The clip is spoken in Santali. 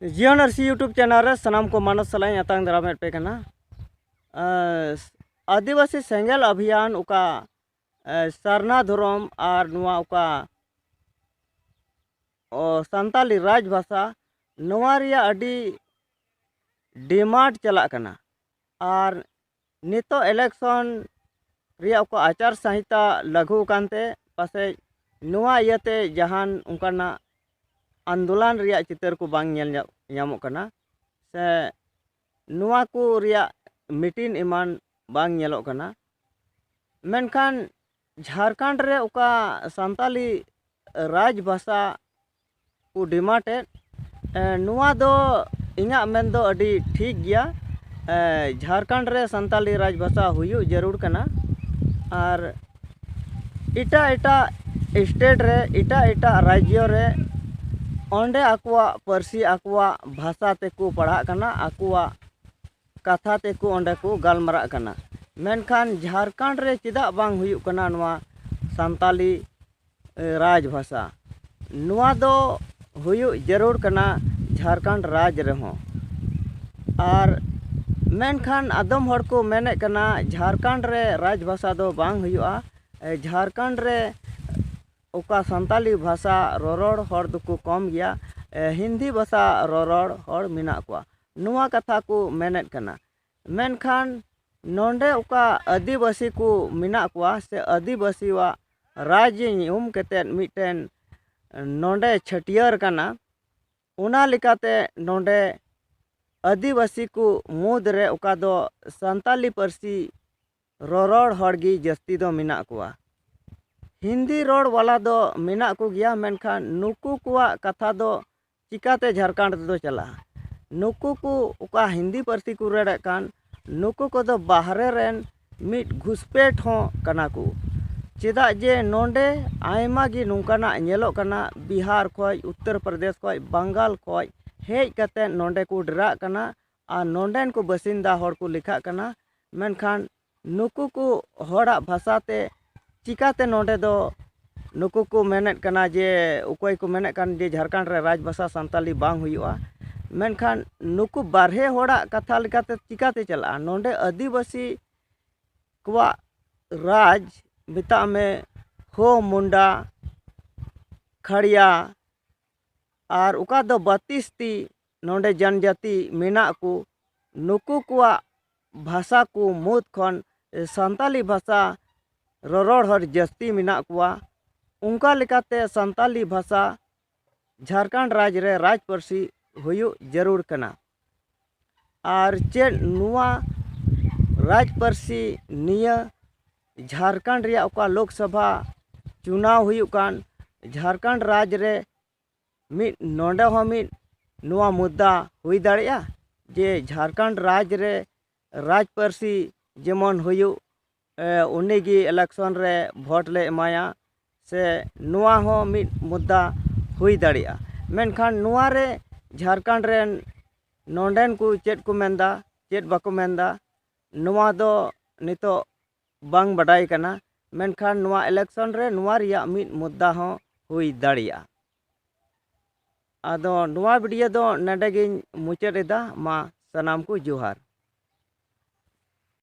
जीएनआरसी यूट्यूब चैनल रे सनाम को मानस सलाह अतंग दाराम पे करना आदिवासी सेंगेल अभियान उका सरना धर्म और नुआ उका संताली राजभाषा नुआ रिया अडी डिमांड चला करना और नितो इलेक्शन रिया उका आचार संहिता लागू कानते पासे नुआ इयाते जहान उनकाना आंदोलन रिया चितर को बांग ᱧᱟᱢᱚᱜ ᱠᱟᱱᱟ से नुआ को रिया मीटिंग इमान बांग ᱧᱮᱞᱚᱜ ᱠᱟᱱᱟ मेनखान झारखंड रे उका संताली राजभाषा को डिमांड नुआ दो इना मेन दो अडी ठीक गया झारखंड रे संताली राजभाषा हुयु जरूर कना और इटा इटा स्टेट रे इटा इटा राज्य रे ओंडे आकुआ परसी आकुआ भाषा तेको पढ़ा कना आकुआ कथा तेको ओंडे को गालमरा कना मेनखान झारखंड रे चिदा बांग हुयु कना नुआ संताली राजभाषा नुआ दो हुयु जरूर कना झारखंड राज रेहों और मेनखान आदम हर को मेने कना झारखंड रे राजभाषा दो बांग हुयुआ झारखंड रे उका संताली भाषा रोरोड़ हर दुको कम गया हिंदी भाषा रोरोड़ हर मिना कुआ नुआ कथा को मेनेट कना मेनखान नोंडे उका आदिवासी को मिना कुआ से आदिवासी वा राज्य ᱧᱩᱢ कते मिटेन नोंडे छटियर कना उना लिकाते नोंडे आदिवासी को मुद रे उका दो संताली परसी रोरोड़ हरगी जस्ती दो मिना कुआ हिंदी रोड वाला दो मिना को गया मेनखान नुकु कुआ कथा दो चिकाते झारखंड दो चला नुकु को उका हिंदी परसी को रेड़ कान नुकु को दो बाहरे रेन मिट घुसपेट हो कना को चेदा जे नोंडे आयमा गी नुकाना ñेलो कना बिहार खोय उत्तर प्रदेश खोय बंगाल खोय हेज कते नोंडे को डरा कना आ नोंडेन को बसिंदा हर को लिखा कना मेनखान नुकु को हड़ा भाषाते चिकाते नोंडे दो नुकु को मेनेट कना जे उकोय को मेनेट कान जे झारखंड रे राजभाषा संताली बांग हुयुआ मेनखान नुकु बारहे होड़ा कथा लिकाते चिकाते चला नोंडे आदिवासी कुआ राज बिता में हो मुंडा खड़िया और उका दो 32 ती नोंडे जनजाति मेना को नुकु कुआ भाषा को मुद खन संताली भाषा रोरोड़ हर जस्ती मिना कुआ उनका लिकाते संताली भाषा झारखंड राज्य रे राज परसी हुयु जरूर कना और चे नुआ राज परसी निया झारखंड रिया उका लोकसभा चुनाव हुयु कान झारखंड राज्य रे मिट नोंडे हो मिट नुआ मुद्दा हुई दाड़िया जे झारखंड राज्य रे राज परसी जेमन हुयु उन्नीगी इलेक्शन रे भोट ले एमाया से नुआ हो मिट मुद्दा हुई दाड़िया मेनखान नुआ रे झारखंड रे नोंडेन को चेट को मेंदा चेट बाको मेंदा नुआ दो नितो बांग बडाई कना मेनखान नुआ इलेक्शन रे नुआ रिया मिट मुद्दा हो हुई दाड़िया आदो नुआ वीडियो दो नडेगिन मुचाद एदा मा सनाम को जोहार।